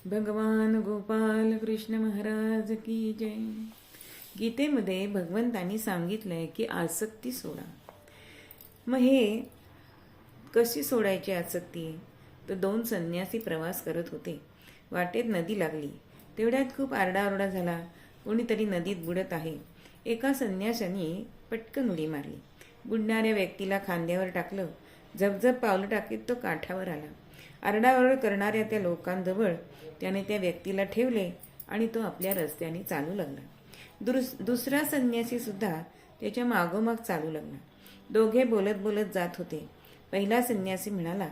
भगवान गोपाल कृष्ण महाराज की जय. गीतेमध्ये भगवंतांनी सांगितलंय की आसक्ती सोडा. मग हे कशी सोडायची आसक्ती? तर 2 संन्यासी प्रवास करत होते. वाटेत नदी लागली. तेवढ्यात खूप आरडाओरडा झाला. कोणीतरी नदीत बुडत आहे. एका संन्याशाने पटकन उडी मारली. बुडणाऱ्या व्यक्तीला खांद्यावर टाकलं. झपझप पावलं टाकीत तो काठावर आला. आरडाओरड करणाऱ्या त्या लोकांजवळ त्याने त्या व्यक्तीला ठेवले आणि तो आपल्या रस्त्याने चालू लागला. दुसरा संन्यासी सुद्धा त्याच्या मागोमाग चालू लागला. दोघे बोलत बोलत जात होते. पहिला संन्यासी म्हणाला,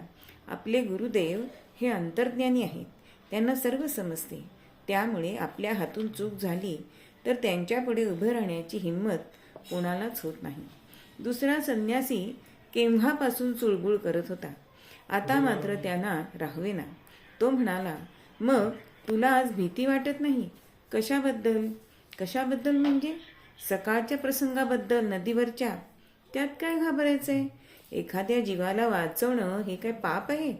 आपले गुरुदेव हे अंतर्ज्ञानी आहेत. त्यांना सर्व समजते. त्यामुळे आपल्या हातून चूक झाली तर त्यांच्यापुढे उभं राहण्याची हिंमत कोणालाच होत नाही. दुसरा संन्यासी केव्हापासून चुळबुळ करत होता. आता मात्र त्यांना राहवेना. तो म्हणाला, मग तुला आज भीती वाटत नाही? कशाबद्दल? कशाबद्दल म्हणजे? सकाळच्या प्रसंगाबद्दल नदीवरच्या. त्यात काय घाबरायचंय? एखाद्या जीवाला वाचवणं हे काय पाप आहे?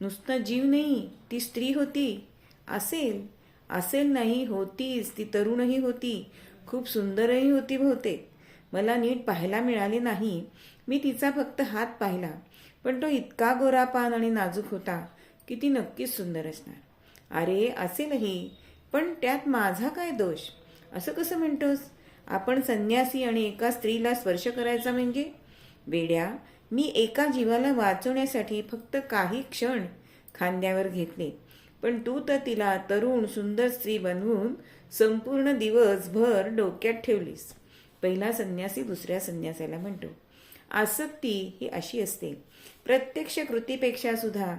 नुसता जीव नाही, ती स्त्री होती. असेल नाही, होतीच. ती तरुणही होती, खूप सुंदरही होती बहुतेक. मला नीट पाहायला मिळाले नाही. मी तिचा फक्त हात पाहिला, पण तो इतका गोरापान आणि नाजूक होता की ती नक्कीच सुंदर असणार. अरे असेलही, पण त्यात माझा काय दोष? असं कसं म्हणतोस? आपण संन्यासी आणि एका स्त्रीला स्पर्श करायचा म्हणजे? वेड्या, मी एका जीवाला वाचवण्यासाठी फक्त काही क्षण खांद्यावर घेतले, पण तू तर तिला तरुण सुंदर स्त्री बनवून संपूर्ण दिवसभर डोक्यात ठेवलीस. पहिला संन्यासी दुसऱ्या संन्यासाला म्हणतो, आसक्ती ही अशी असते. प्रत्यक्ष कृतीपेक्षा सुद्धा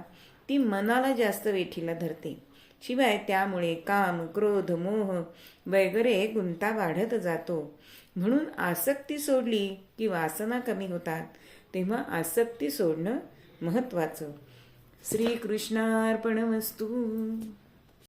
ती मनाला जास्त वेठीला धरते. शिवाय त्यामुळे काम, क्रोध, मोह वगैरे गुंता वाढत जातो. म्हणून आसक्ती सोडली की वासना कमी होतात. तेव्हा आसक्ती सोडणं महत्त्वाचं. श्रीकृष्णार्पणमस्तु.